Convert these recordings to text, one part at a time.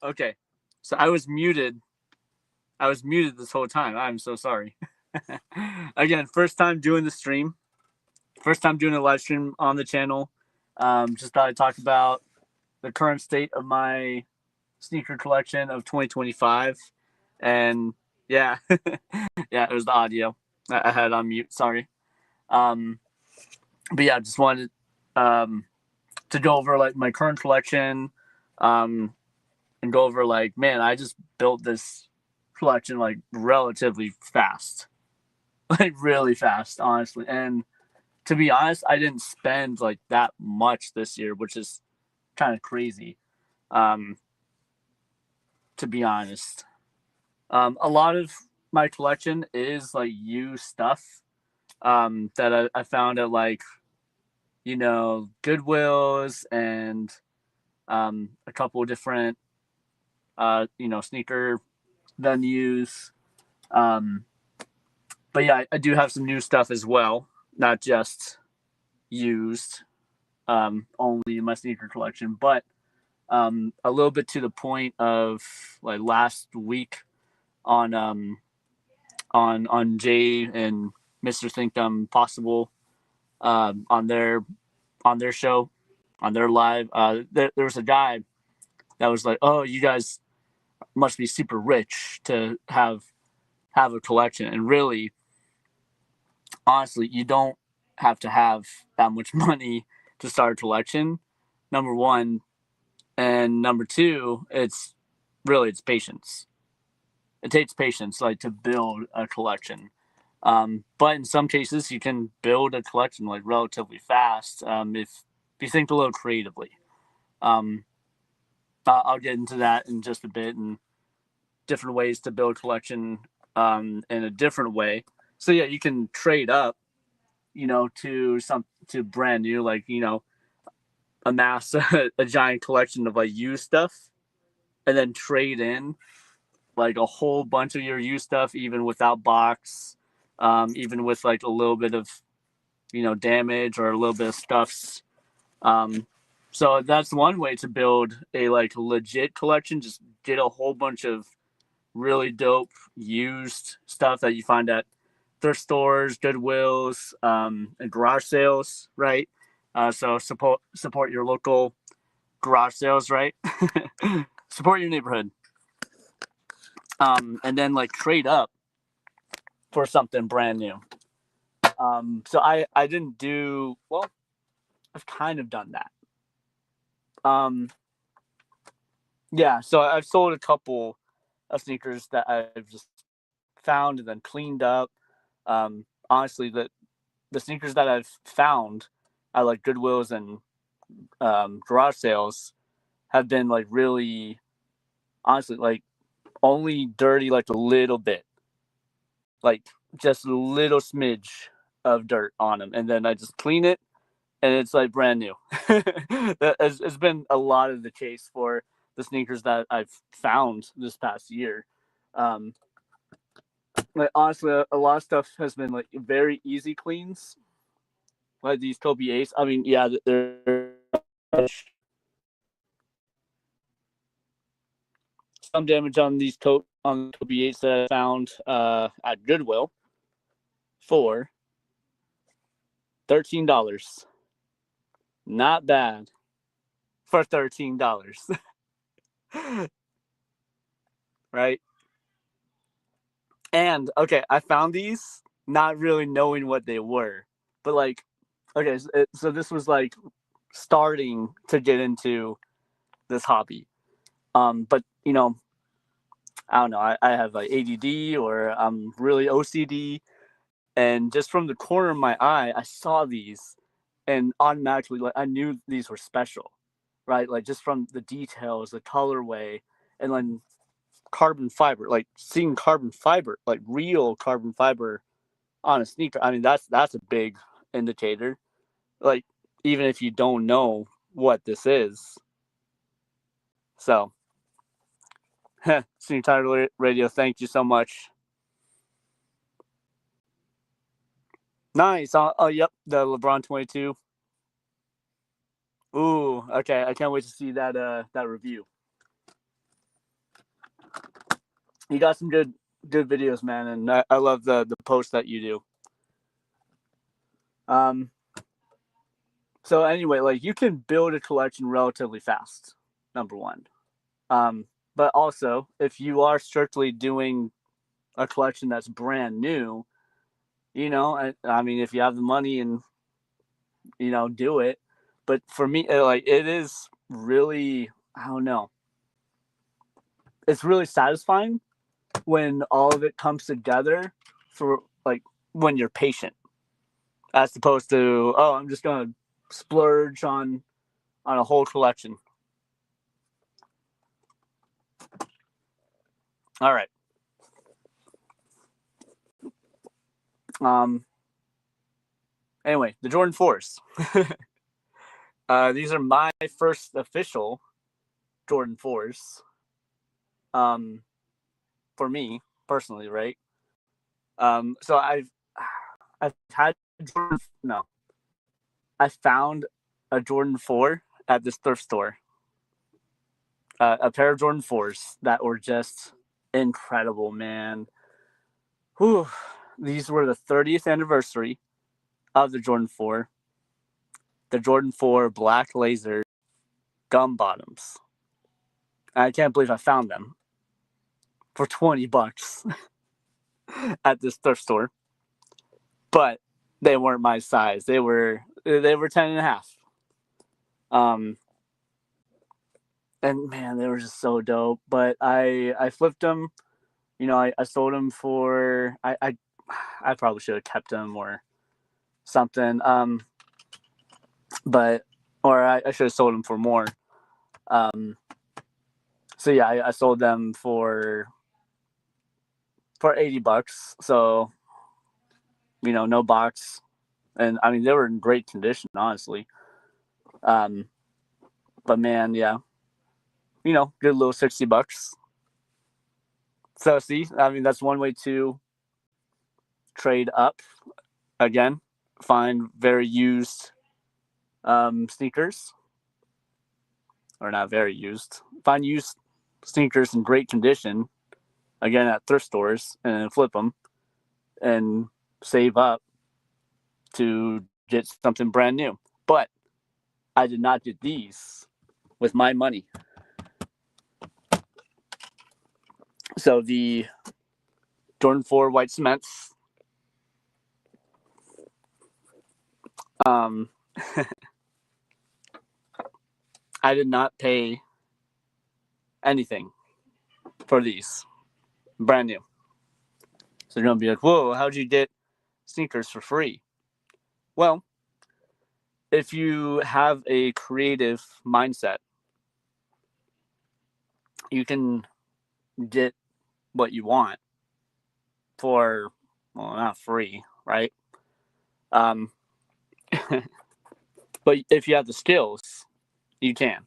Okay, so I was muted. I was muted this whole time. I'm so sorry. Again, first time doing the stream. First time doing a live stream on the channel. Just thought I'd talk about the current state of my sneaker collection of 2025. And yeah, yeah, it was the audio. I had it on mute. Sorry. Um, but yeah, just wanted to go over like my current collection, um, and go over like, man, I just built this collection like relatively fast, like really fast, honestly. And to be honest, I didn't spend like that much this year, which is kind of crazy. Um, to be honest, a lot of my collection is like used stuff that I found at like Goodwills and a couple of different sneaker venues. Um, but yeah, I do have some new stuff as well, not just used only in my sneaker collection, but a little bit to the point of like last week on on Jay and Mr. Think Possible on their show, on their live. There was a guy that was like, "Oh, you guys must be super rich to have a collection," and really, honestly, you don't have to have that much money to start a collection. Number one, and number two, it's patience. It takes patience, like to build a collection. But in some cases, you can build a collection like relatively fast if you think a little creatively. Um, I'll get into that in just a bit and different ways to build a collection in a different way. So yeah, you can trade up, to brand new, like amass a giant collection of like used stuff, and then trade in like a whole bunch of your used stuff, even without box, even with like a little bit of damage or a little bit of stuffs. Um, so that's one way to build a like legit collection. Just get a whole bunch of really dope used stuff that you find at thrift stores, Goodwills, and garage sales, right? So support your local garage sales, right? Support your neighborhood, and then like trade up for something brand new. So I didn't do well. I've kind of done that. Um, yeah, so I've sold a couple of sneakers that I've just found and then cleaned up. Honestly, the sneakers that I've found at like Goodwills and garage sales have been like really, honestly, like only dirty like a little bit, like just a little smidge of dirt on them, and then I just clean it, and it's like brand new. That has been a lot of the case for the sneakers that I've found this past year. Um, like honestly, a lot of stuff has been like very easy cleans, like these Kobe Ace. I mean, yeah, there's some damage on these on Kobe Ace that I found at Goodwill for $13. Not bad for $13, right? And okay, I found these not really knowing what they were, but like, okay, so this was like starting to get into this hobby. But I don't know. I have like ADD or I'm really OCD, and just from the corner of my eye, I saw these, and automatically, like I knew these were special, right? Like just from the details, the colorway, and then carbon fiber, like seeing carbon fiber, like real carbon fiber on a sneaker. I mean, that's a big indicator. Like even if you don't know what this is, so Sneaker Title Radio, thank you so much. Nice. Oh, yep, the LeBron 22. Ooh, okay. I can't wait to see that review. You got some good videos, man, and I love the posts that you do. Um, so anyway, like you can build a collection relatively fast. Number one, but also if you are strictly doing a collection that's brand new, I mean, if you have the money and do it. But for me, like it is really, I don't know, it's really satisfying when all of it comes together for like when you're patient, as opposed to, oh, I'm just gonna splurge on a whole collection. All right. Um. Anyway, the Jordan 4s. These are my first official Jordan 4s. Um, for me personally, right? So I've had Jordan. No, I found a Jordan 4 at this thrift store. A pair of Jordan 4s that were just incredible, man. Whew. These were the 30th anniversary of the Jordan 4. The Jordan 4 black laser gum bottoms. I can't believe I found them for $20 at this thrift store. But they weren't my size. They were 10 and a half. And man, they were just so dope. But I flipped them. I sold them for I probably should have kept them or something. But or I should have sold them for more. Um, so yeah, I sold them for $80. So no box, and I mean they were in great condition, honestly. Um, but man, yeah, good little $60. So see, I mean that's one way to trade up again, find very used sneakers, or not very used, find used sneakers in great condition again at thrift stores and then flip them and save up to get something brand new. But I did not get these with my money. So the Jordan 4 white cements, um, I did not pay anything for these, brand new. So you're gonna be like, "Whoa, how'd you get sneakers for free?" Well, if you have a creative mindset, you can get what you want for, well, not free, right? Um, but if you have the skills, you can.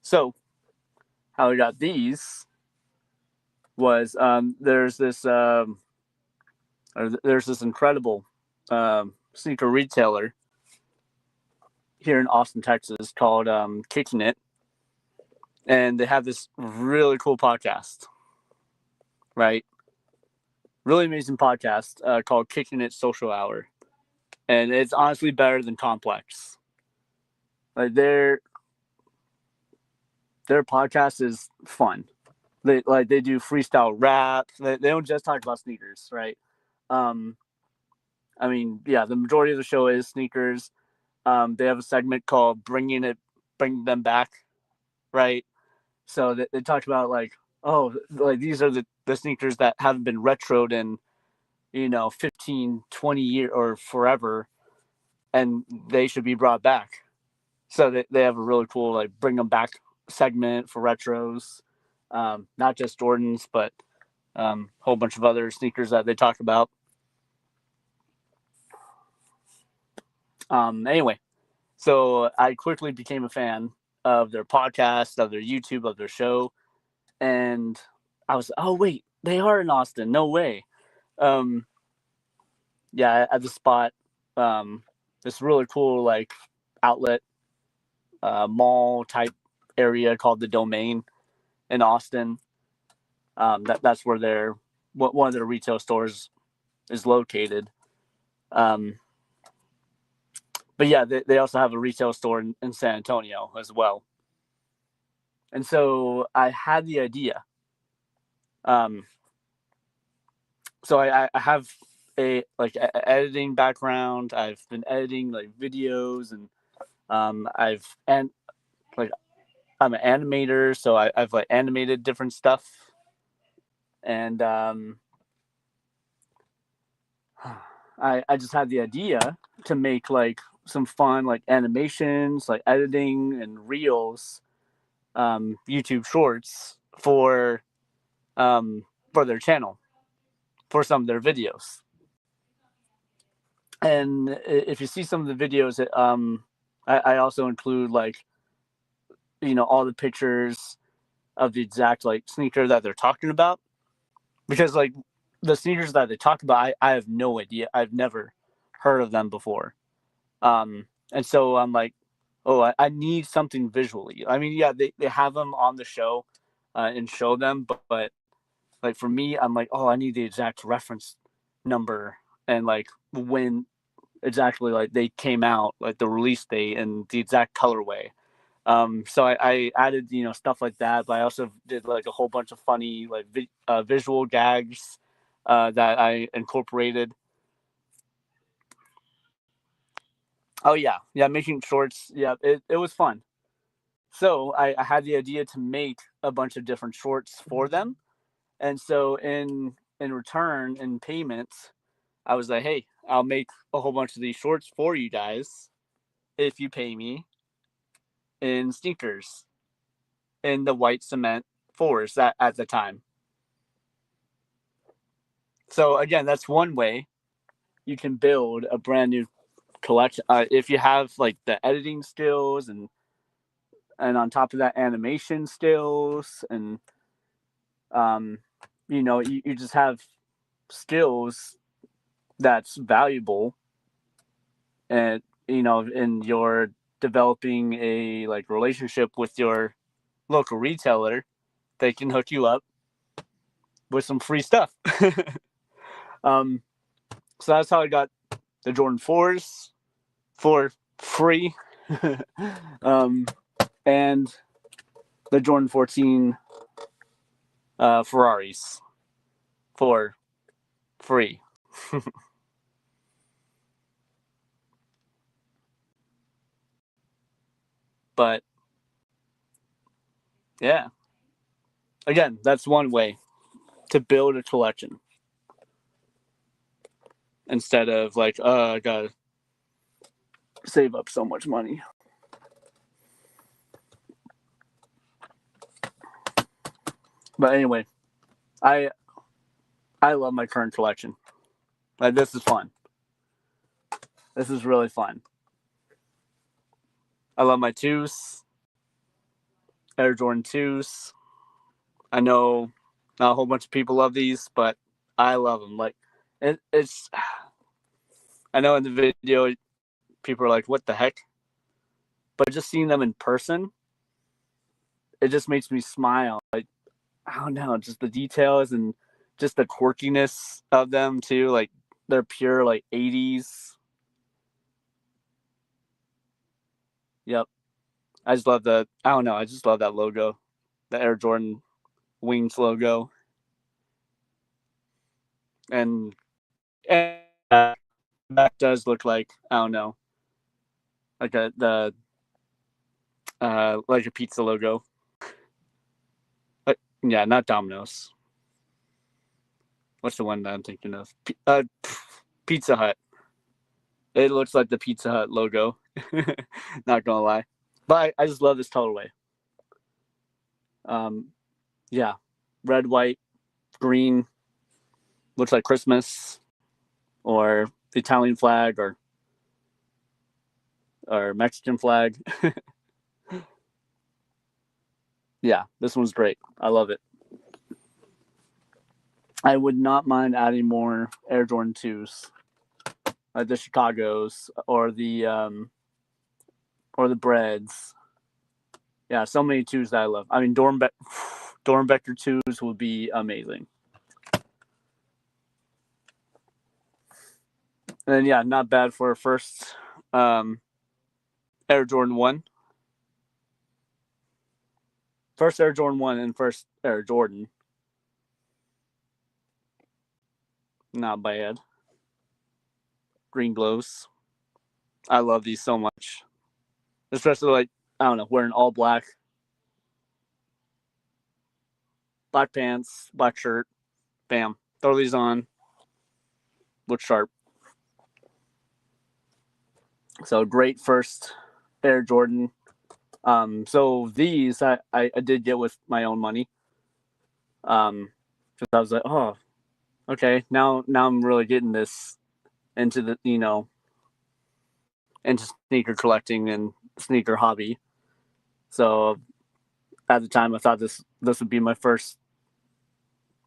So how we got these was there's this incredible sneaker retailer here in Austin, Texas called Kicking It, and they have this really cool podcast, right? Really amazing podcast called Kicking It Social Hour, and it's honestly better than Complex. Like their podcast is fun. They do freestyle rap. They don't just talk about sneakers, right? Um, I mean, yeah, the majority of the show is sneakers. They have a segment called Bring Them Back, right? So they talked about like, oh, like these are the sneakers that haven't been retroed in 15, 20 years or forever, and they should be brought back. So they have a really cool like bring them back segment for retros, not just Jordans, but a whole bunch of other sneakers that they talk about. Anyway, so I quickly became a fan of their podcast, of their YouTube, of their show, and I was, oh wait, they are in Austin. No way. Um, yeah, at the spot, this really cool like outlet, mall type area called the Domain in Austin. That's where one of their retail stores is located. But yeah, they also have a retail store in San Antonio as well. And so I had the idea. So I have a editing background. I've been editing like videos, and like I'm an animator, so I've like animated different stuff, and I just had the idea to make like some fun like animations, like editing and reels, YouTube shorts for their channel, for some of their videos. And if you see some of the videos, I also include like, all the pictures of the exact like sneaker that they're talking about, because like the sneakers that they talk about, I have no idea. I've never heard of them before. And so I'm like, oh, I need something visually. I mean, yeah, they have them on the show and show them, but like for me, I'm like, oh, I need the exact reference number and like when exactly like they came out, like the release date and the exact colorway. So I added, stuff like that, but I also did like a whole bunch of funny like visual gags that I incorporated. Oh yeah, making shorts. Yeah, it was fun. So I had the idea to make a bunch of different shorts for them, and so in return, in payment, I was like, hey, I'll make a whole bunch of these shorts for you guys if you pay me in sneakers in the white cement fours at the time. So again, that's one way you can build a brand new collection if you have like the editing skills and on top of that animation skills and you just have skills that's valuable, and and you're developing a like relationship with your local retailer. They can hook you up with some free stuff. um so that's how I got the Jordan 4s for free. um and the Jordan 14 Ferraris for free. But yeah, again, that's one way to build a collection instead of like, I gotta save up so much money. But anyway, I I love my current collection. Like this is fun. This is really fun. I love my twos, Air Jordan twos. I know not a whole bunch of people love these, but I love them. Like it's. I know in the video people are like, "What the heck?" But just seeing them in person, it just makes me smile. Like I don't know, just the details and just the quirkiness of them too. Like they're pure like 80s. Yep. I just love the. I don't know. I just love that logo, the Air Jordan Wings logo, and that does look like, I don't know, like like a pizza logo. Yeah, not Domino's. What's the one that I'm thinking of? Pizza Hut. It looks like the Pizza Hut logo. Not gonna lie, but I just love this colorway. Yeah, red, white, green. Looks like Christmas or the Italian flag or Mexican flag. Yeah, this one's great. I love it. I would not mind adding more Air Jordan 2s, like the Chicago's or the Breads. Yeah, so many twos that I love. I mean, Dornbecker twos would be amazing. And then, yeah, not bad for a first Air Jordan 1. First Air Jordan 1 and first Air Jordan. Not bad. Green glows. I love these so much. Especially, like, I don't know, wearing all black. Black pants, black shirt. Bam. Throw these on. Look sharp. So great first Air Jordan. So these I did get with my own money. Because I was like, oh, okay, now I'm really getting this into the into sneaker collecting and sneaker hobby. So at the time, I thought this would be my first,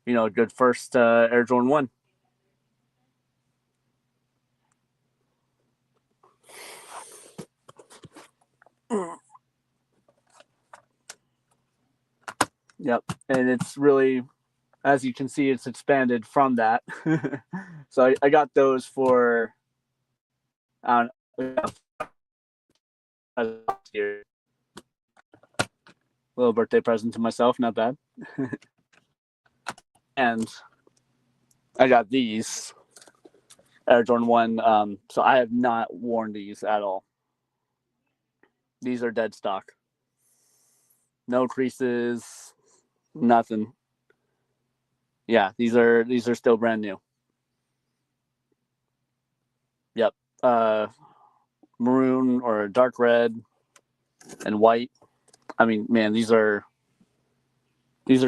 good first Air Jordan 1. Yep, and it's really, as you can see, it's expanded from that. So I got those for, I don't know, last year. Little birthday present to myself, not bad. And I got these Air Jordan 1. So I have not worn these at all. These are dead stock. No creases, nothing. Yeah, these are still brand new. Yep. Maroon or dark red and white. I mean, man, these are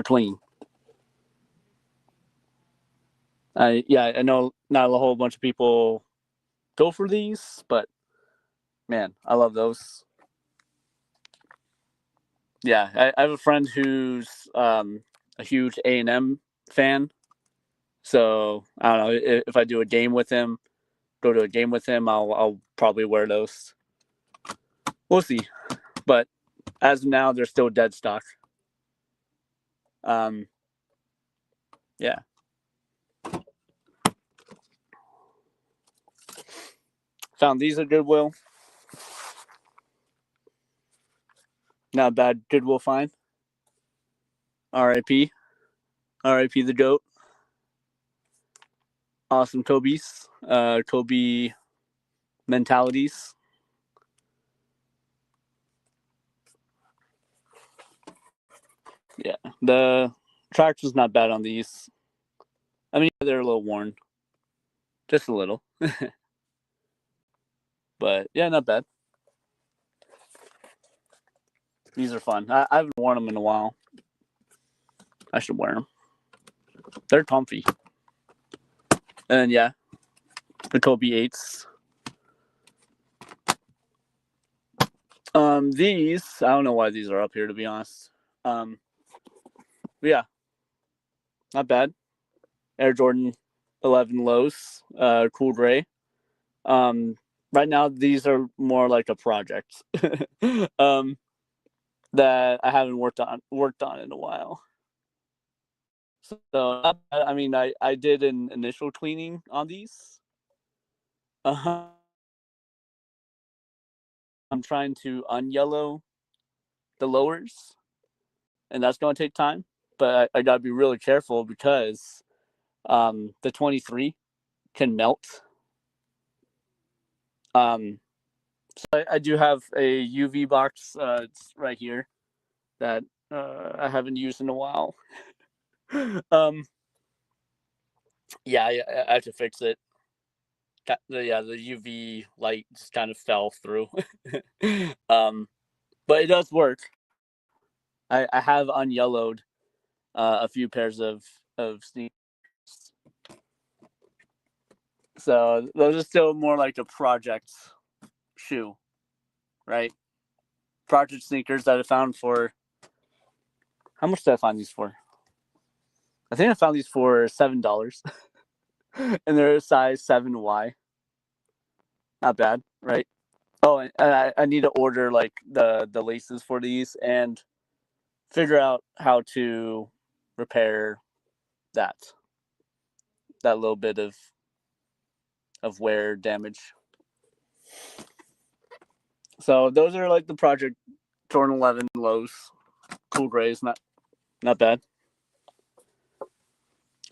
clean. I know not a whole bunch of people go for these, but man, I love those. Yeah, I have a friend who's a huge A&M fan. So I don't know if I do a game with him, go to a game with him, I'll probably wear those. We'll see, but as of now, they're still dead stock. Yeah. Found these at Goodwill. Not a bad Goodwill find. R.I.P. R.I.P. the GOAT. Awesome Kobe's. Kobe mentalities. Yeah. The traction's not bad on these. I mean, they're a little worn. Just a little. But yeah, not bad. These are fun. I haven't worn them in a while. I should wear them. They're comfy. And yeah, the Kobe 8s. These, I don't know why these are up here, to be honest. But yeah, not bad. Air Jordan 11 lows, cool gray. Right now, these are more like a project that I haven't worked on in a while. So, I mean, I did an initial cleaning on these. I'm trying to unyellow the lowers, and that's going to take time. But I got to be really careful because the 23 can melt. So I do have a UV box. It's right here that I haven't used in a while. Yeah, I have to fix it. The UV light just kind of fell through. But it does work. I have unyellowed a few pairs of sneakers. So those are still more like a project shoe, right? Project sneakers that I found for, how much did I find these for? I think I found these for $7. And they're a size 7Y. Not bad, right? Oh, and I need to order like the laces for these and figure out how to repair that little bit of wear damage. So those are like the Project Jordan 11 lows. Cool grays, not bad.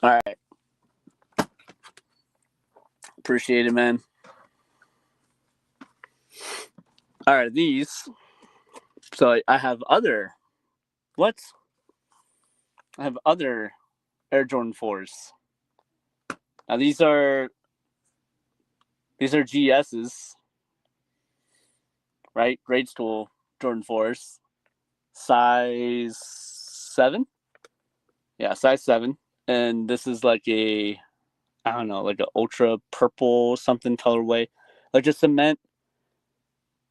All right. Appreciate it, man. All right, these. So I have other. What? I have other Air Jordan 4s. Now these are GS's, right? Grade school Jordan 4s. Size 7? Yeah, size 7. And this is like a, I don't know, like an ultra purple something colorway. Like a cement.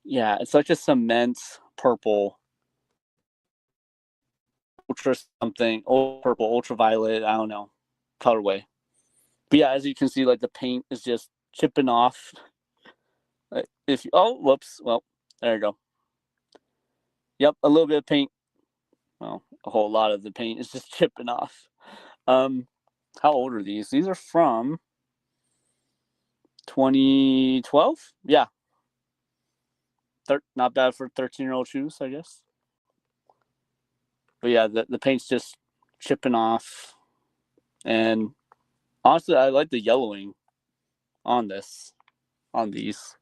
Yeah, it's like a cement purple. Ultra something, ultra purple, ultraviolet, I don't know, colorway. But yeah, as you can see, like the paint is just chipping off. If you, oh, whoops, well, there you go. Yep, a little bit of paint. Well, a whole lot of the paint is just chipping off. How old are these? These are from 2012. Yeah, not bad for 13-year-old shoes, I guess. But yeah, the paint's just chipping off, and honestly, I like the yellowing on these.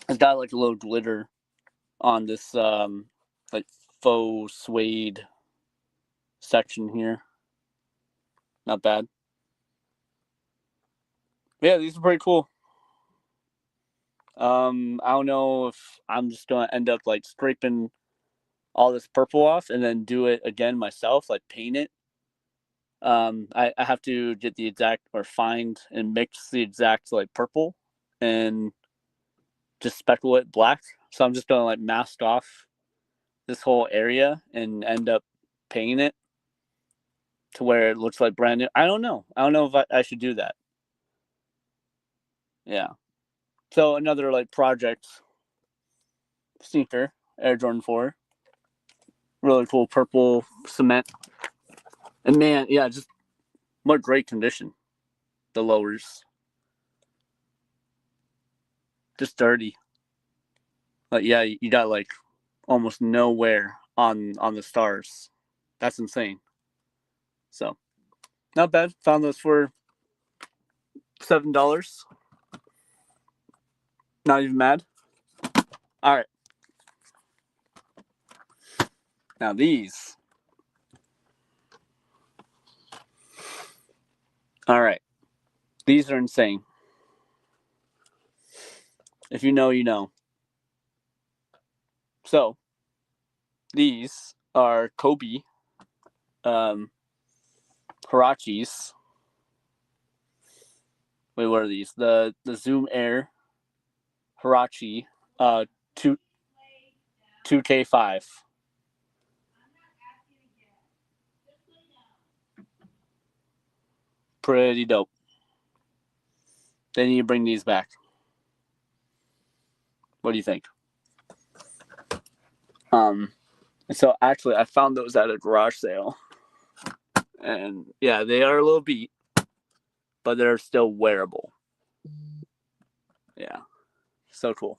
It's got like a little glitter on this like faux suede section here. Not bad. Yeah, these are pretty cool. I don't know if I'm just gonna end up like scraping all this purple off and then do it again myself, like paint it. I have to get the exact or find and mix the exact like purple and just speckle it black. So I'm just gonna like mask off this whole area and end up painting it to where it looks like brand new. I don't know if I should do that. Yeah. So another like project sneaker, Air Jordan 4. Really cool purple cement. And man, yeah, just what great condition. The lowers. Just dirty. Like yeah, you got like almost no wear on the stars. That's insane. So not bad. Found those for $7. Not even mad. All right. Now these. All right. These are insane. If you know, you know. So these are Kobe Huaraches. Wait, what are these? The Zoom Air Huarache 2K5. Pretty dope. They need to bring these back. What do you think? So actually I found those at a garage sale. And yeah, they are a little beat, but they're still wearable. Yeah. So cool.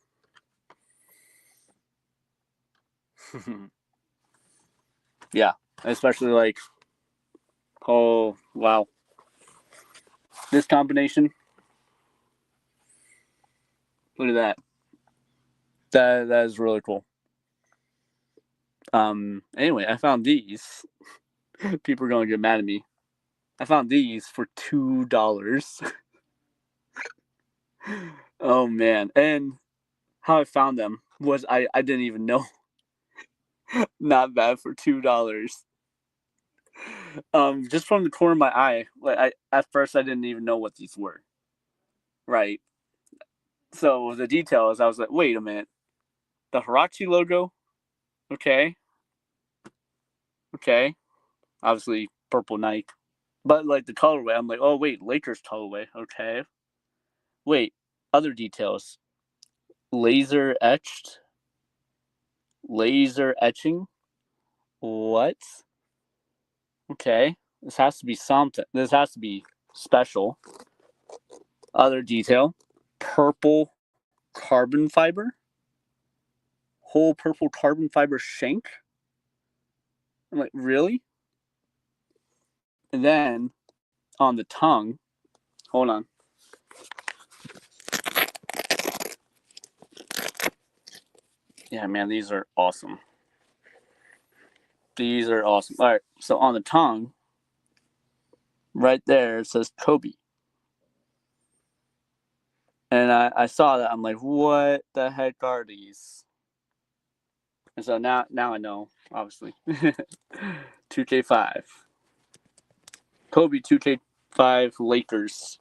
Yeah. Especially like, oh wow. This combination. Look at that. That is really cool. Anyway, I found these. People are gonna get mad at me. I found these for $2. Oh man. And how I found them was I didn't even know. Not bad for $2. Just from the corner of my eye. Like I at first I didn't even know what these were. Right. So the details, I was like, wait a minute. The Huarache logo? Okay. Okay. Obviously purple Nike. But like the colorway, I'm like, oh wait, Lakers colorway. Okay. Wait, Other details: laser etched, laser etching. What? Okay, this has to be something. This has to be special. Other detail: purple carbon fiber, whole purple carbon fiber shank. I'm like, really? And then on the tongue, hold on. Yeah, man, these are awesome. These are awesome. All right, so on the tongue, right there, it says Kobe. And I saw that. I'm like, what the heck are these? And so now I know, obviously. 2K5. Kobe 2K5 Lakers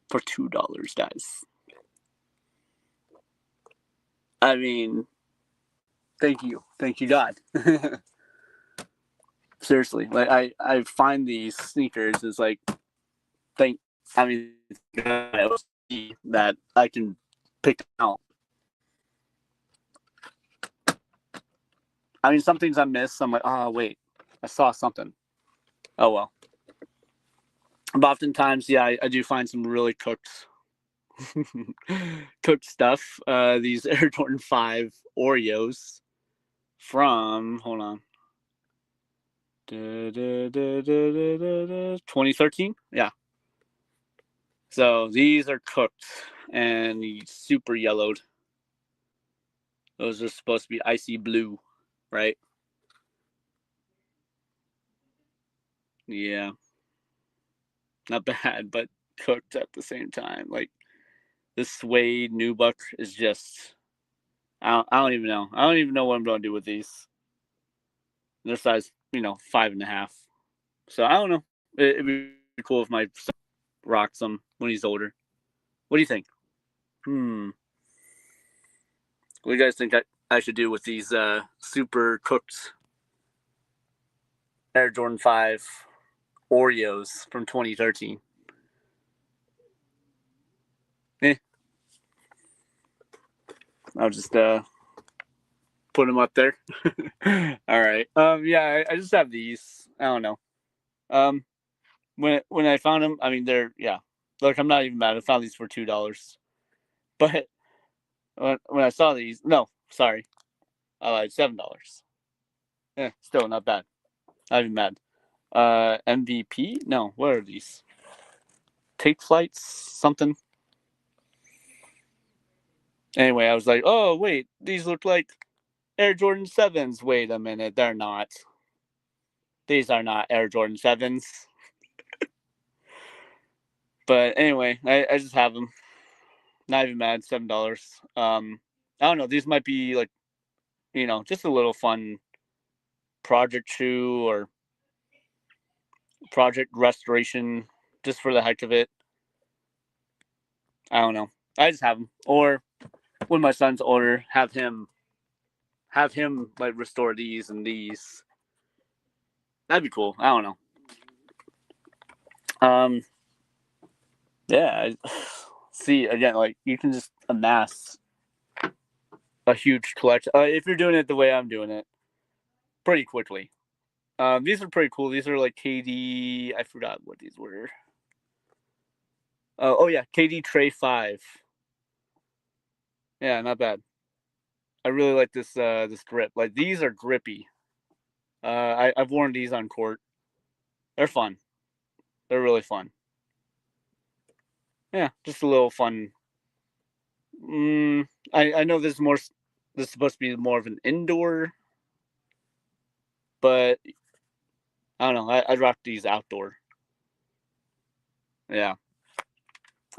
for $2, guys. I mean, thank you. Thank you, God. Seriously. Like I find these sneakers is like I mean that I can pick out. I mean, some things I miss. I'm like, oh wait, I saw something. Oh well. But oftentimes, yeah, I do find some really cooked cooked stuff. These Air Jordan 5 Oreos from, hold on, 2013. Yeah. So these are cooked and super yellowed. Those are supposed to be icy blue, right? Yeah. Not bad, but cooked at the same time. Like this suede nubuck is just, I don't even know. I don't even know what I'm going to do with these. They're size, 5.5. So I don't know. It'd be cool if my son rocks them when he's older. What do you think? What do you guys think I should do with these super cooked Air Jordan 5 Oreos from 2013? I'll just put them up there. All right. Yeah, I just have these. I don't know. When I found them, I mean, yeah. Look, I'm not even mad. I found these for $2, but when I saw these, no, sorry, I lied, $7. Yeah, still not bad. Not even mad. MVP? No, what are these? Take flights? Something? Anyway, I was like, oh wait, these look like Air Jordan 7s. Wait a minute, they're not. These are not Air Jordan 7s. But anyway, I just have them. Not even mad, $7. I don't know. These might be like, just a little fun project shoe or project restoration, just for the heck of it. I don't know. I just have them. Or when my son's older, have him like restore these and these. That'd be cool. I don't know. Yeah. See, again, like you can just amass a huge collection if you're doing it the way I'm doing it pretty quickly. These are pretty cool. These are like KD. I forgot what these were. Oh yeah, KD Tray 5. Yeah, not bad. I really like this grip. Like these are grippy. I've worn these on court. They're fun. They're really fun. Yeah, just a little fun. I know this is more. This is supposed to be more of an indoor, but I don't know. I'd rock these outdoor. Yeah.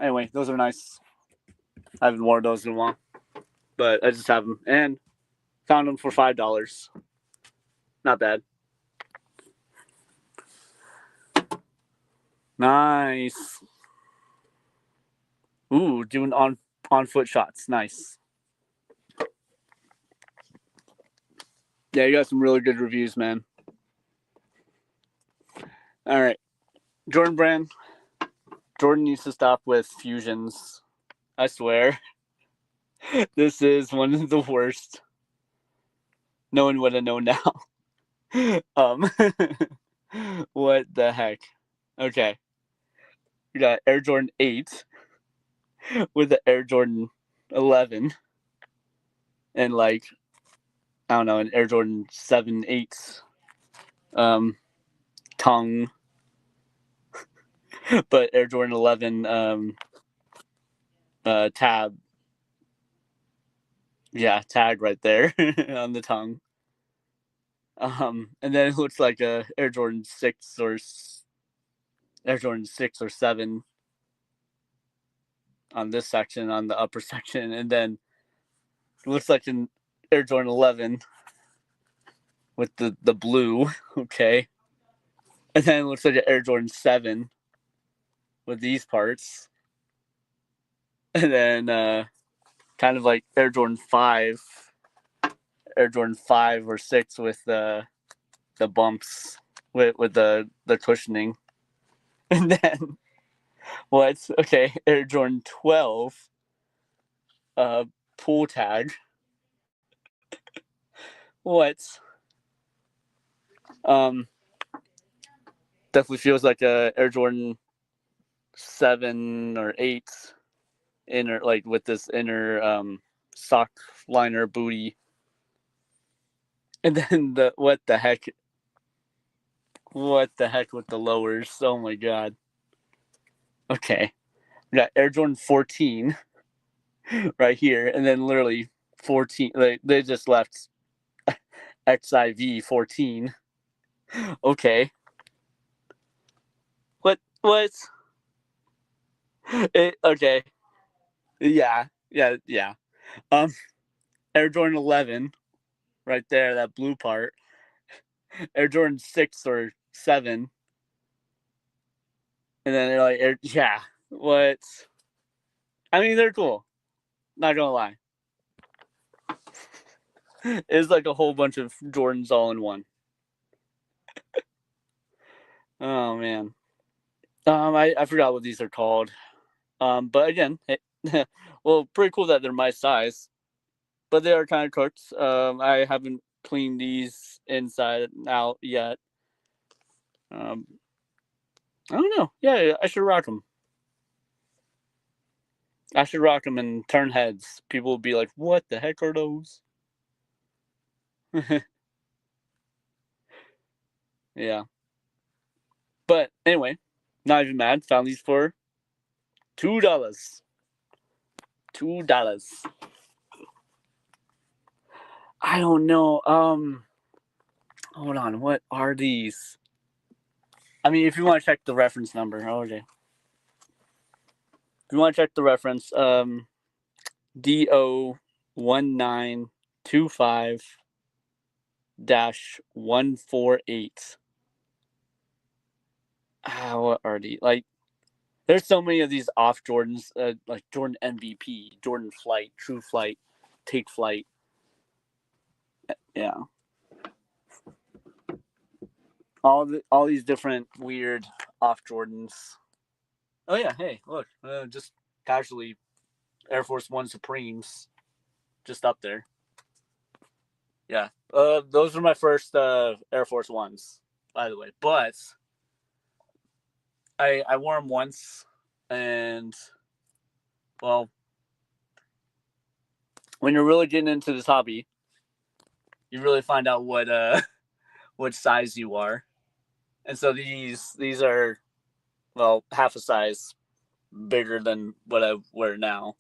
Anyway, those are nice. I haven't worn those in a while, but I just have them and found them for $5. Not bad. Nice. Ooh, doing on foot shots. Nice. Yeah, you got some really good reviews, man. All right, Jordan Brand. Jordan needs to stop with fusions. I swear. This is one of the worst. No one would have known now. What the heck? Okay. We got Air Jordan 8 with the Air Jordan 11 and like I don't know, an Air Jordan 7 8 tongue, but Air Jordan 11 tab. Yeah, tag right there on the tongue. And then it looks like a Air Jordan 6 or Air Jordan 6 or 7 on this section, on the upper section, and then it looks like an Air Jordan 11 with the blue, okay, and then it looks like an Air Jordan 7 with these parts, and then kind of like Air Jordan 5 or 6 with the bumps with the cushioning, and then what's okay Air Jordan 12 pull tag. What? Um, Definitely feels like a Air Jordan 7 or 8 inner, like with this inner sock liner booty. And then what the heck with the lowers? Oh my god. Okay. We got Air Jordan 14 right here, and then literally 14, like they just left XIV 14. Okay. What? Okay. Yeah. Um Air Jordan 11 right there, that blue part. Air Jordan 6 or 7. And then they're like, yeah, what? I mean, they're cool. Not gonna lie. It's like a whole bunch of Jordans all in one. Oh man. I forgot what these are called. But again, well, pretty cool that they're my size, but they are kind of cooked. I haven't cleaned these inside and out yet. I don't know. Yeah, I should rock them. I should rock them and turn heads. People will be like, "What the heck are those?" Yeah. But anyway, not even mad. Found these for $2. $2. I don't know. Hold on. What are these? I mean, if you want to check the reference number, okay. If you want to check the reference, DO1925-148. What are these? Like, there's so many of these off Jordans, like Jordan MVP, Jordan Flight, True Flight, Take Flight. Yeah. All these different weird off Jordans. Oh yeah, hey, look, just casually Air Force One Supremes, just up there. Yeah, those were my first Air Force Ones, by the way. But I wore them once, and well, when you're really getting into this hobby, you really find out what size you are, and so these are well half a size bigger than what I wear now.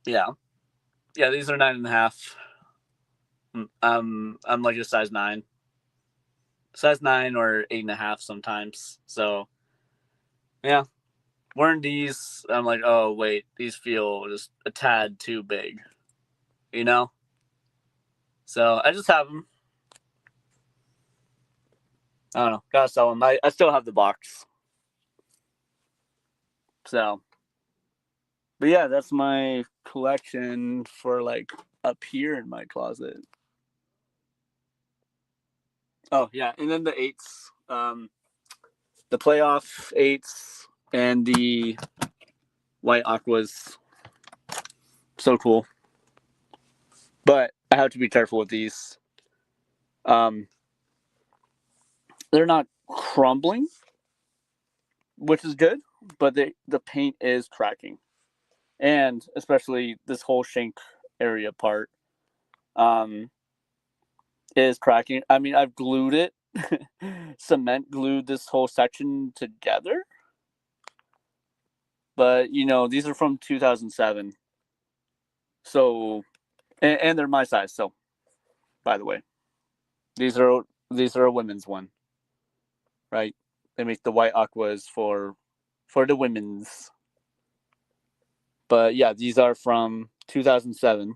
Yeah, these are 9.5. I'm like a size 9 or 8.5 sometimes. So yeah, wearing these, I'm like, oh wait, these feel just a tad too big, you know. So I just have them. I don't know, gotta sell them. I still have the box. So, but yeah, that's my collection for like up here in my closet. Oh yeah, and then the eights. the playoff eights and the white aquas. So cool. But I have to be careful with these. They're not crumbling, which is good, but the paint is cracking. And especially this whole shank area part is cracking. I mean, I've glued it, cement glued this whole section together. But, these are from 2007. So, and they're my size. So, by the way, these are a women's one, right? They make the white aquas for the women's. But yeah, these are from 2007.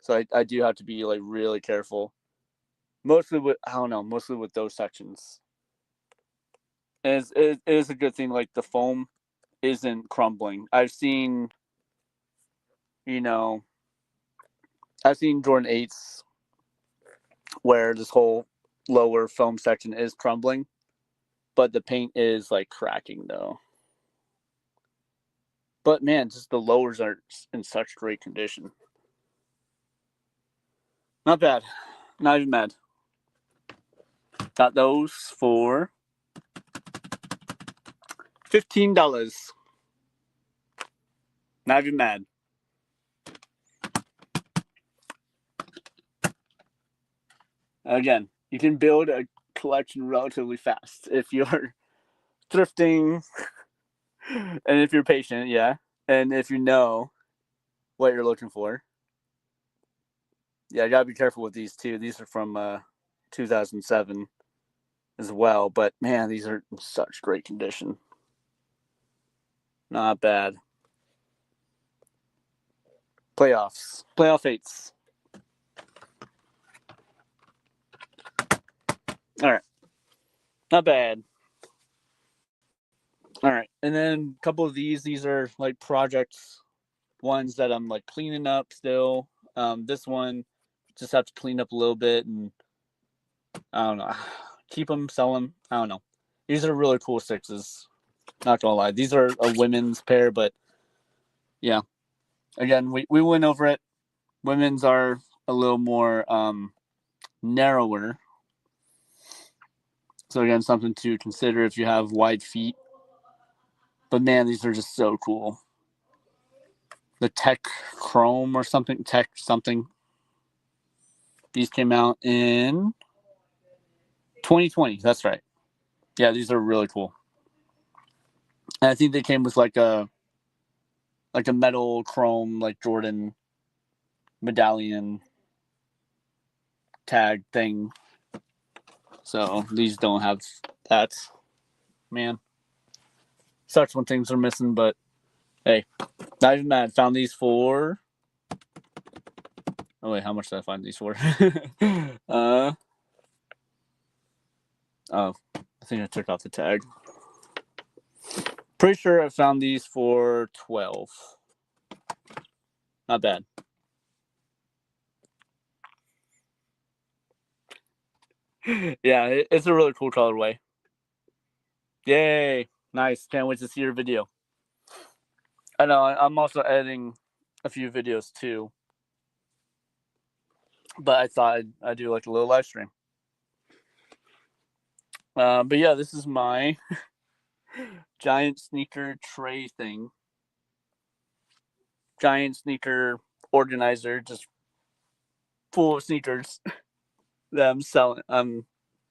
So I do have to be like really careful. Mostly with those sections. And it is a good thing, like the foam isn't crumbling. I've seen Jordan 8s where this whole lower foam section is crumbling, but the paint is like cracking though. But man, just the lowers are in such great condition. Not bad. Not even mad. Got those for $15. Not even mad. Again, you can build a collection relatively fast if you're thrifting and if you're patient, yeah. And if you know what you're looking for. Yeah, you gotta be careful with these too. These are from 2007 as well. But man, these are in such great condition. Not bad. Playoff eights. All right. Not bad. All right. And then a couple of these are like projects, ones that I'm like cleaning up still. This one just have to clean up a little bit and I don't know, keep them, sell them. I don't know. These are really cool sixes. Not gonna lie. These are a women's pair, but yeah. Again, we went over it. Women's are a little more narrower. So again, something to consider if you have wide feet. But man, these are just so cool. The Tech Chrome or something, Tech something. These came out in 2020. That's right. Yeah, these are really cool. And I think they came with like a metal chrome like Jordan medallion tag thing. So these don't have that. Man. Sucks when things are missing, but hey, not even mad. Found these for. Oh wait, how much did I find these for? Oh, I think I took off the tag. Pretty sure I found these for 12. Not bad. Yeah, it's a really cool colorway. Yay! Nice. Can't wait to see your video. I know. I'm also editing a few videos too, but I thought I'd do like a little live stream. But yeah, this is my giant sneaker tray thing. Giant sneaker organizer, just full of sneakers that I'm selling.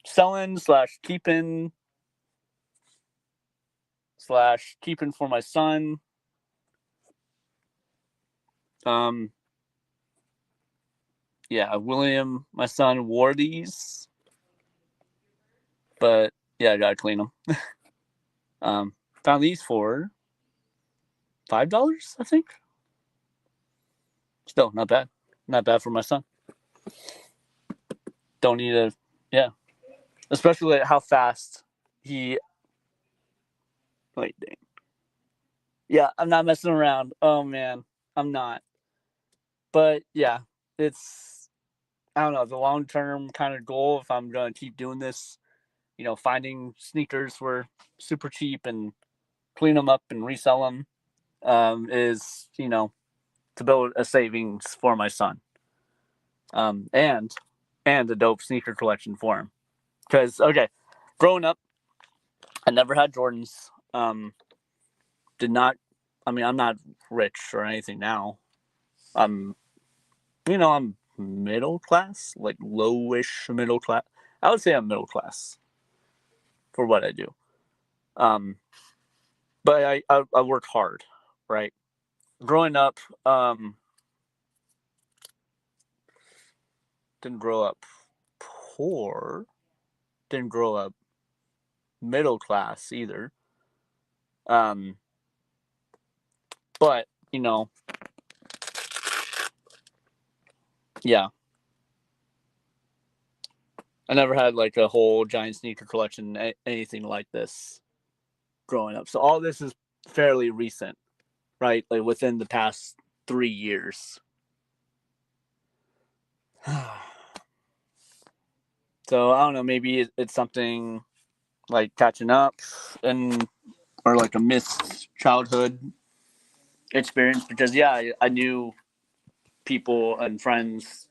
Selling / keeping for my son. Yeah, William, my son, wore these, but yeah, I gotta clean them. Found these for $5, I think. Still not bad. Not bad for my son. Don't need a especially how fast he. Wait, dang. Yeah, I'm not messing around. Oh man, I'm not. But yeah, it's I don't know the long term kind of goal if I'm gonna keep doing this finding sneakers were super cheap and clean them up and resell them is, to build a savings for my son. And a dope sneaker collection for him. Because, okay, growing up, I never had Jordans. Did not, I'm not rich or anything now. I'm middle class, like lowish middle class. I would say I'm middle class for what I do. But I work hard, right? Growing up, didn't grow up poor, didn't grow up middle class either. But yeah, I never had like a whole giant sneaker collection, anything like this growing up. So all this is fairly recent, right? Like within the past 3 years. So I don't know, maybe it's something like catching up and or like a missed childhood experience because I knew people and friends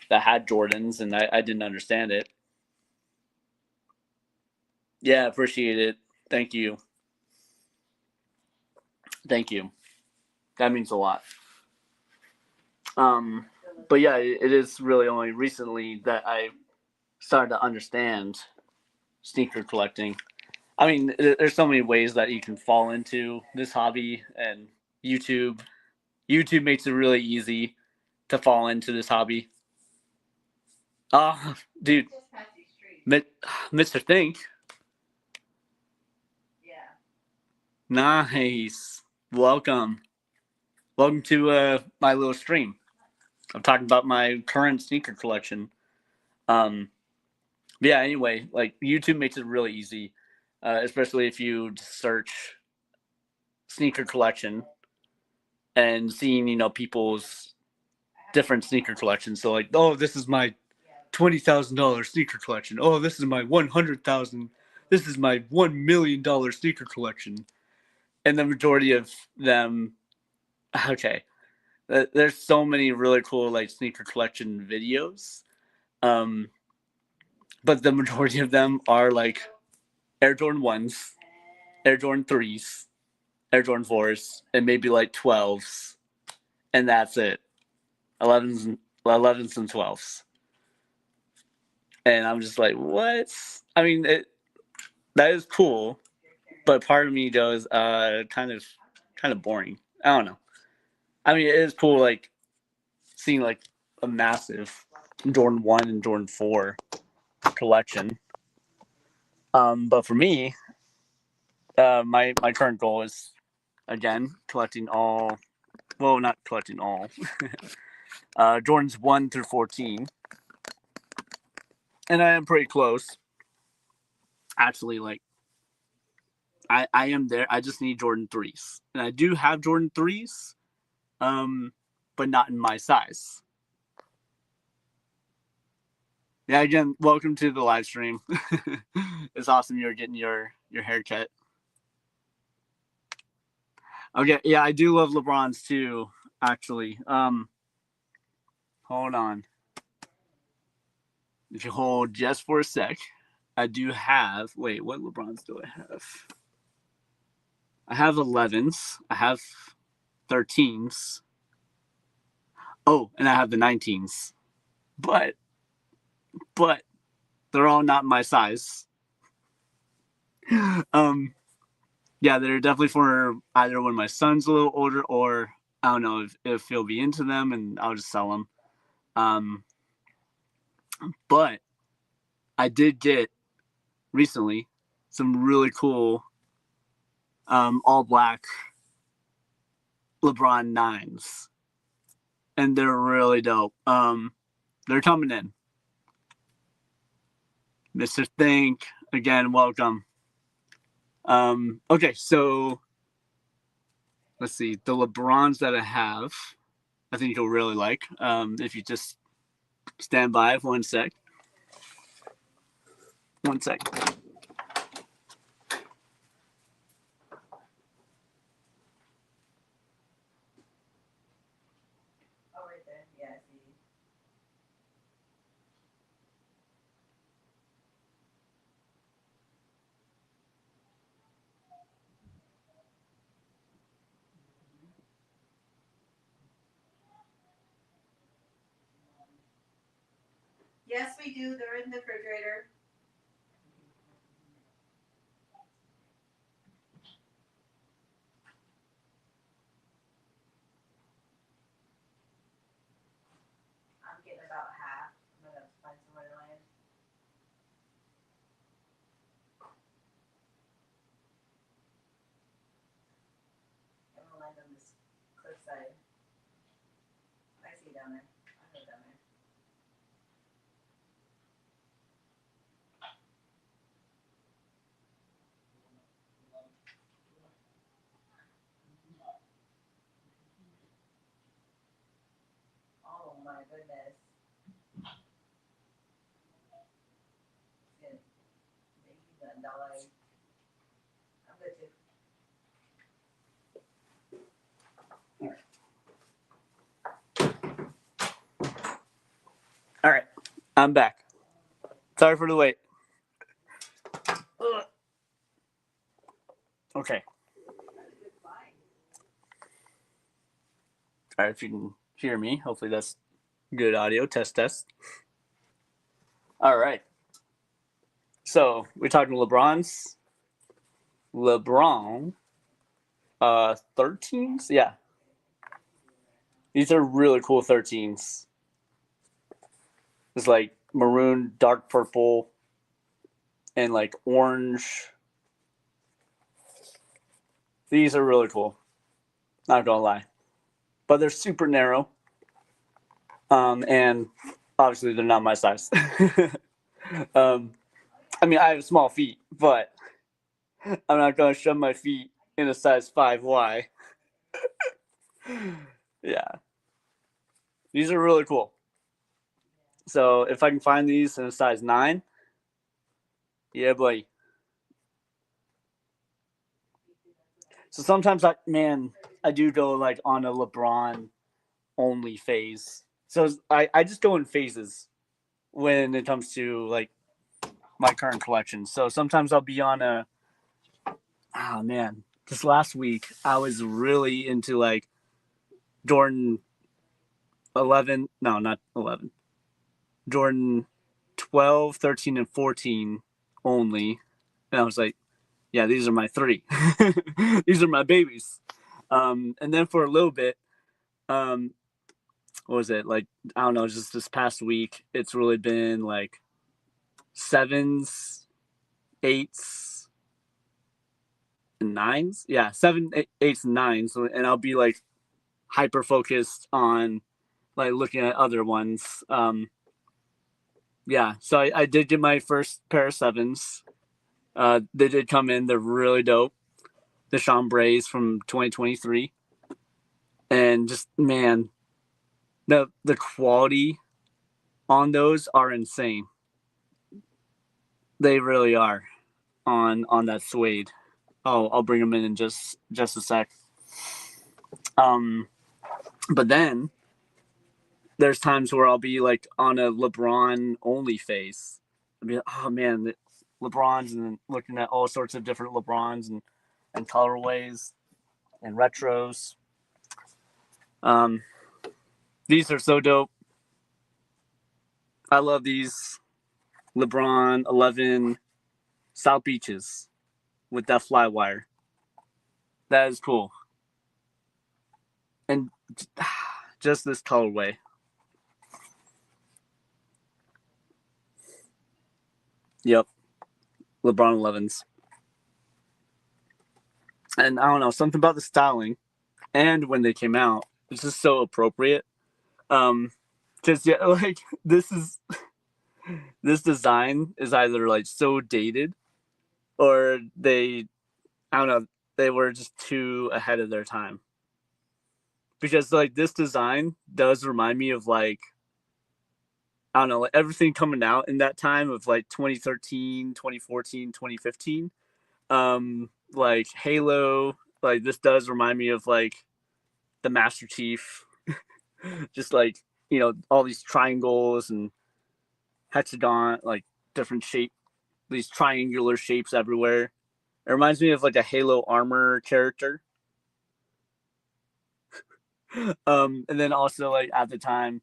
that had Jordans and I didn't understand it. Yeah, appreciate it. Thank you. Thank you. That means a lot. But yeah, it is really only recently that I started to understand sneaker collecting. I mean, there's so many ways that you can fall into this hobby, and YouTube makes it really easy to fall into this hobby. Oh, dude, Mr. Think, nice. Welcome to my little stream. I'm talking about my current sneaker collection. Yeah. Anyway, like YouTube makes it really easy, especially if you search sneaker collection and seeing people's different sneaker collections. So like, oh, this is my $20,000 sneaker collection. Oh, this is my 100,000. This is my $1 million sneaker collection. And the majority of them, okay, there's so many really cool like sneaker collection videos, but the majority of them are like Air Jordan 1s, Air Jordan 3s, Air Jordan 4s, and maybe like 12s, and that's it. 11s and 12s. And I'm just like, what? I mean, that is cool, but part of me goes, kind of boring. I don't know. I mean, it is cool, like seeing like a massive Jordan 1 and Jordan 4 collection. But for me, my current goal is again collecting all. Well, not collecting all. Jordans 1 through 14, and I am pretty close. Actually, like I am there. I just need Jordan 3s, and I do have Jordan 3s, but not in my size. Yeah, again, welcome to the live stream. It's awesome you're getting your haircut. Okay, yeah, I do love LeBron's too, actually. Hold on. If you hold just for a sec, I do have. Wait, what LeBrons do I have? I have 11s. I have 13s. Oh, and I have the 19s. But they're all not my size. Yeah, they're definitely for either when my son's a little older, or I don't know if he'll be into them, and I'll just sell them. But I did get recently some really cool all black LeBron 9s, and they're really dope. They're coming in. Mr. Think, again, welcome. Okay, so let's see. The LeBrons that I have, I think you'll really like. If you just stand by for 1 sec. 1 sec. Yes, we do. They're in the refrigerator. I'm getting about half. I'm gonna find somewhere to land. I'm gonna land on this cliffside. I see you down there. I know down there. Oh my goodness. I'm good too. All right, I'm back. Sorry for the wait. Ugh. Okay. All right, if you can hear me, hopefully that's good audio. Test, test. All right. So we're talking LeBron's. LeBron, 13s. Yeah, these are really cool 13s. It's like maroon, dark purple, and like orange. These are really cool. Not gonna lie, but they're super narrow. And obviously they're not my size. I mean, I have small feet, but I'm not gonna shove my feet in a size 5Y. Yeah, these are really cool. So if I can find these in a size 9, yeah, buddy. So sometimes I do go like on a LeBron only phase. So I just go in phases when it comes to like my current collection. So sometimes I'll be on a, oh man, this last week I was really into like Jordan 11, no, not 11. Jordan 12, 13 and 14 only. And I was like, yeah, these are my 3. These are my babies. And then for a little bit, um, what was it? Like, I don't know, just this past week, it's really been like 7s, 8s, and 9s. Yeah, 7, 8s, and 9s. And I'll be like hyper focused on like looking at other ones. Yeah, so I did get my first pair of 7s. They did come in. They're really dope. The Chambrays from 2023. And just, man, the quality on those are insane. They really are on that suede. Oh, I'll bring them in just a sec. Um, but then there's times where I'll be like on a LeBron only phase. I'll be like, oh man, LeBrons, and looking at all sorts of different LeBrons and colorways and retros. Um, these are so dope. I love these LeBron 11 South Beaches with that fly wire. That is cool. And just this colorway. Yep. LeBron 11s. And I don't know, something about the styling and when they came out, it's just so appropriate. Because yeah, like this design is either like so dated or I don't know, they were just too ahead of their time. Because like this design does remind me of like I don't know, like everything coming out in that time of like 2013, 2014, 2015. Like Halo, like this does remind me of like the Master Chief, just like, all these triangles and hexagon, like different shape, these triangular shapes everywhere. It reminds me of like a Halo armor character. And then also like at the time,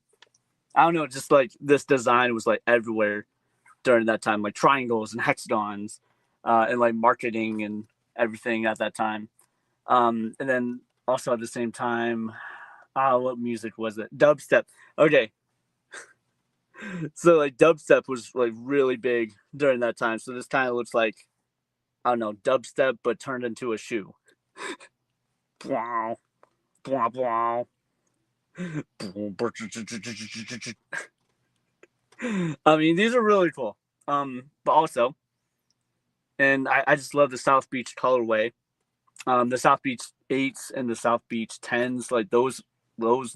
I don't know, just like this design was like everywhere during that time, like triangles and hexagons, and like marketing and everything at that time. And then also at the same time, what music was it? Dubstep. Okay, so like dubstep was like really big during that time. So this kind of looks like, I don't know, dubstep but turned into a shoe. Blah, blah, blah. I mean, these are really cool. But also, and I just love the South Beach colorway. The South Beach 8s and the South Beach 10s, like those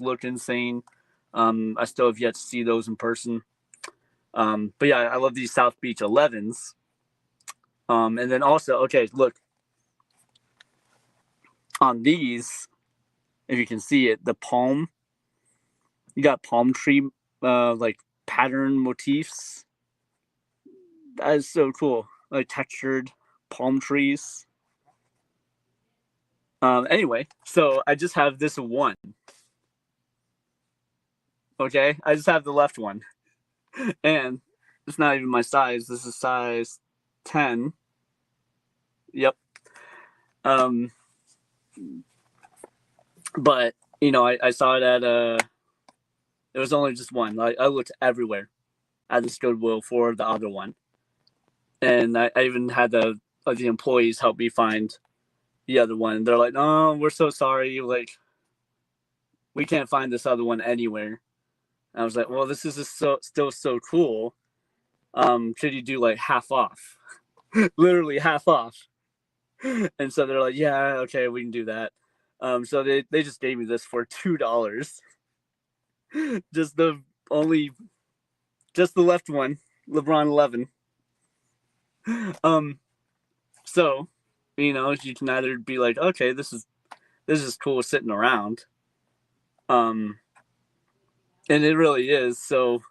look insane. I still have yet to see those in person. But yeah, I love these South Beach 11s. And then also, okay, look on these, if you can see it, the palm, you got palm tree, like pattern motifs. That is so cool. Like textured palm trees. Anyway, so I just have this one. Okay, I just have the left one, and it's not even my size. This is size 10. Yep. Um, but I saw it at it was only just one. I looked everywhere at this Goodwill for the other one, and I even had the employees help me find the other one. They're like, "No, we're so sorry. Like, we can't find this other one anywhere." And I was like, "Well, this is just still so cool. Could you do like half off?" Literally half off. And so they're like, "Yeah, okay, we can do that." So they just gave me this for $2. Just the only, just the left one, LeBron 11. Um, so you can either be like, okay, this is cool sitting around, um, and it really is. So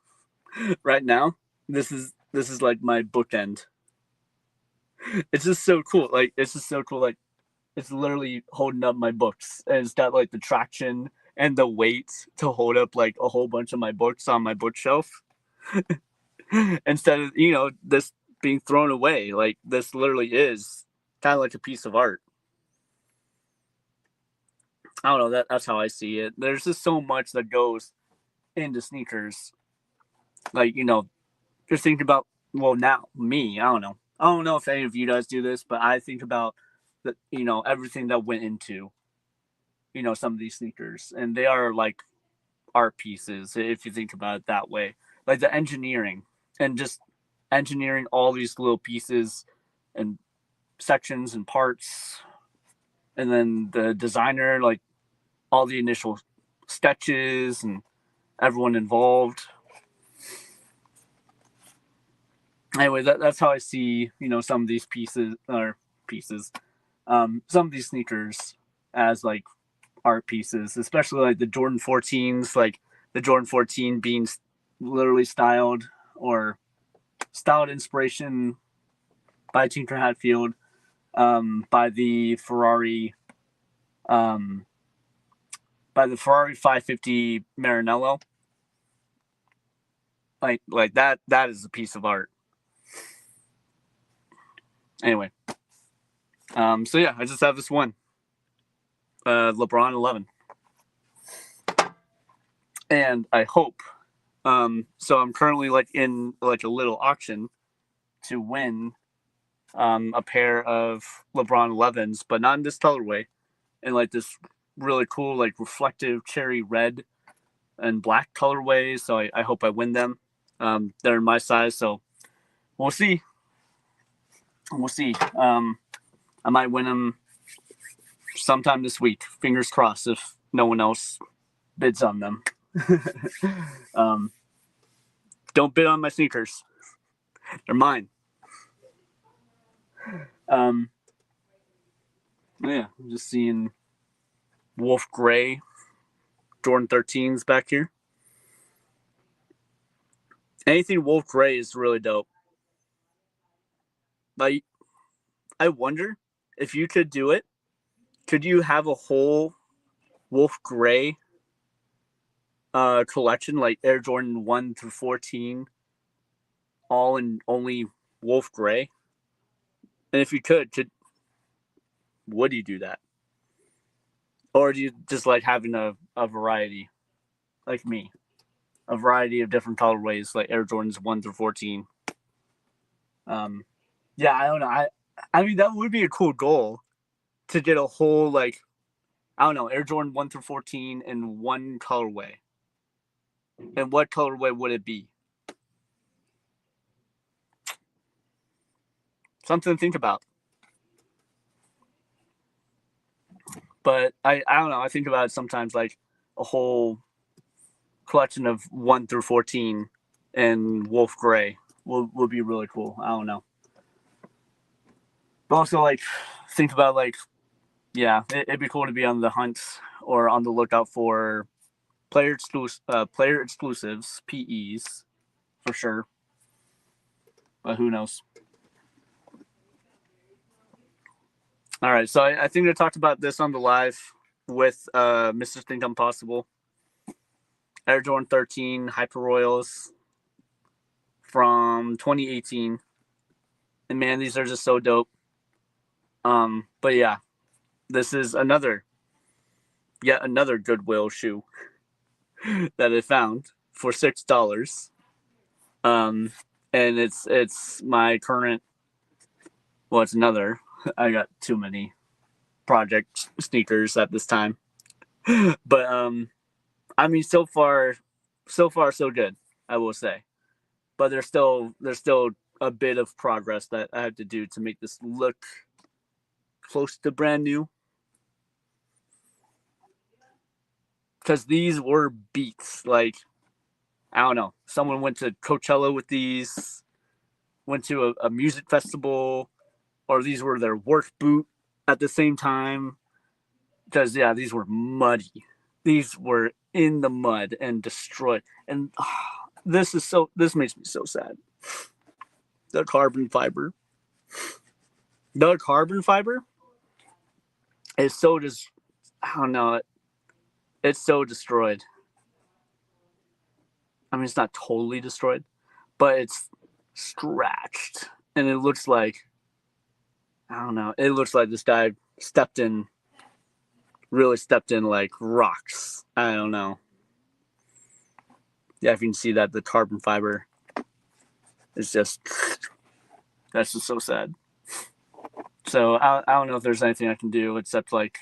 right now, this is like my bookend. It's just so cool. Like it's just so cool. Like it's literally holding up my books, and it's got like the traction and the weight to hold up like a whole bunch of my books on my bookshelf instead of this being thrown away. Like this literally is kind of like a piece of art. I don't know, that's how I see it. There's just so much that goes into sneakers. Like just think about, well, now me, I don't know if any of you guys do this, but I think about the everything that went into some of these sneakers, and they are like art pieces if you think about it that way. Like the engineering and just engineering all these little pieces and sections and parts, and then the designer, like all the initial sketches and everyone involved. Anyway, that's how I see some of these pieces, some of these sneakers as like art pieces, especially like the Jordan 14s, like the Jordan 14 being literally styled inspiration by Tinker Hatfield, by the Ferrari, um, 550 Maranello. Like that is a piece of art. Anyway, so yeah, I just have this one, LeBron 11, and I hope. So I'm currently like in like a little auction to win a pair of LeBron 11s, but not in this colorway, in like this really cool like reflective cherry red and black colorway. So I hope I win them. They're in my size, so we'll see. We'll see. I might win them sometime this week. Fingers crossed if no one else bids on them. um, Don't bid on my sneakers. They're mine. Yeah, I'm just seeing Wolf Gray, Jordan 13s back here. Anything Wolf Gray is really dope. Like, I wonder if you could do it. Could you have a whole Wolf Gray collection, like Air Jordan 1 through 14, all in only Wolf Gray? And if you could would you do that? Or do you just like having a variety, like me? A variety of different colorways, like Air Jordans 1 through 14. Yeah, I don't know. I mean, that would be a cool goal to get a whole, like, I don't know, Air Jordan 1 through 14 in one colorway. And what colorway would it be? Something to think about. But I don't know. I think about it sometimes, like a whole collection of 1 through 14 and Wolf Gray will be really cool. I don't know. But also, like, think about, like, yeah, it'd be cool to be on the hunt or on the lookout for player exclusives, PEs, for sure. But who knows? All right, so I think I talked about this on the live with Mr. Think Impossible. Air Jordan 13 Hyper Royals from 2018. And man, these are just so dope. But yeah, this is yet another Goodwill shoe that I found for $6. And it's my current. Well, it's another. I got too many project sneakers at this time, but I mean, so far so good, I will say. But there's still a bit of progress that I have to do to make this look close to brand new. Because these were beats. Like, I don't know. Someone went to Coachella with these, went to a music festival, or these were their work boot at the same time. Because, yeah, these were muddy. These were in the mud and destroyed. And this makes me so sad. The carbon fiber. The carbon fiber is so I don't know. It's so destroyed. I mean, it's not totally destroyed, but it's scratched. And it looks like, I don't know, it looks like this guy really stepped in like rocks. I don't know. Yeah, if you can see that, the carbon fiber is that's just so sad. So I don't know if there's anything I can do except, like,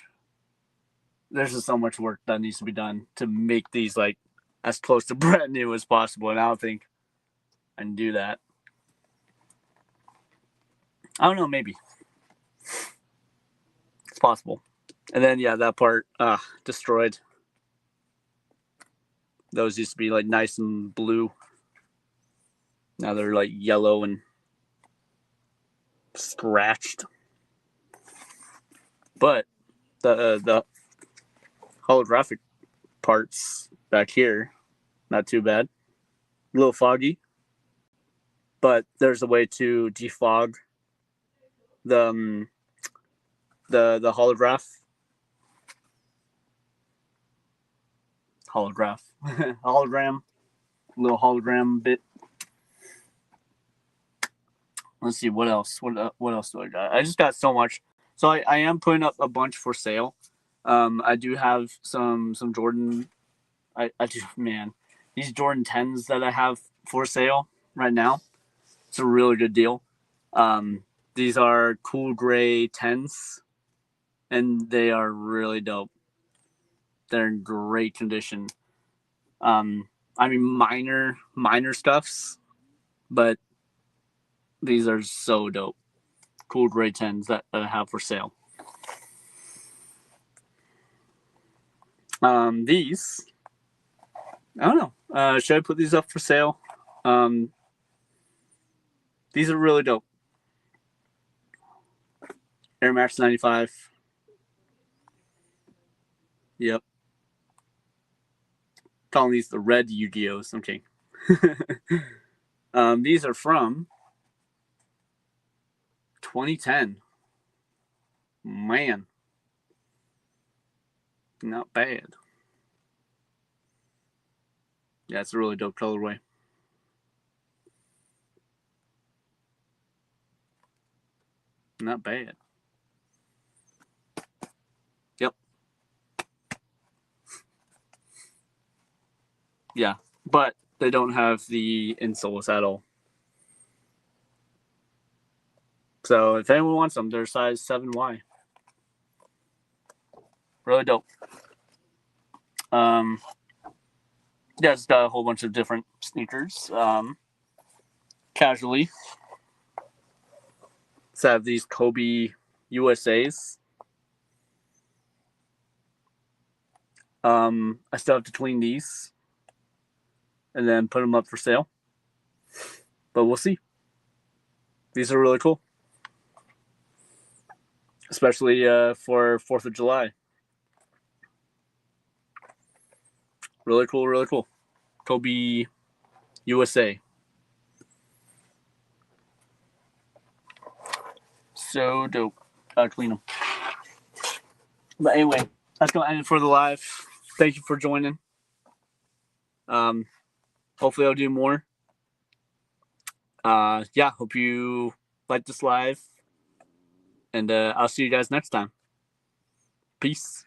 there's just so much work that needs to be done to make these, like, as close to brand new as possible. And I don't think I can do that. I don't know, maybe. It's possible. And then, yeah, that part, destroyed. Those used to be, like, nice and blue. Now they're, like, yellow and scratched. But the holographic parts back here, not too bad. A little foggy. But there's a way to defog the hologram little hologram bit. Let's see what else. What else do I got? I just got so much. So I am putting up a bunch for sale. I do have some Jordan. I do, man. These Jordan 10s that I have for sale right now. It's a really good deal. These are cool gray 10s, and they are really dope. They're in great condition. I mean, minor stuffs, but these are so dope. Cool gray 10s that I have for sale. These, I don't know. Should I put these up for sale? These are really dope. Air Max 95. Yep. Calling these the red Yu-Gi-Ohs. Okay. These are from 2010. Man. Not bad. Yeah, it's a really dope colorway. Not bad. Yep. Yeah, but they don't have the insoles at all. So if anyone wants them, they're size 7Y. Really dope. Yeah, it's got a whole bunch of different sneakers. Casually. So I have these Kobe USAs. I still have to clean these and then put them up for sale. But we'll see. These are really cool. Especially for 4th of July. Really cool, really cool. Kobe USA. So dope. Gotta clean them. But anyway, that's gonna end it for the live. Thank you for joining. Hopefully I'll do more. Yeah, hope you like this live. And I'll see you guys next time. Peace.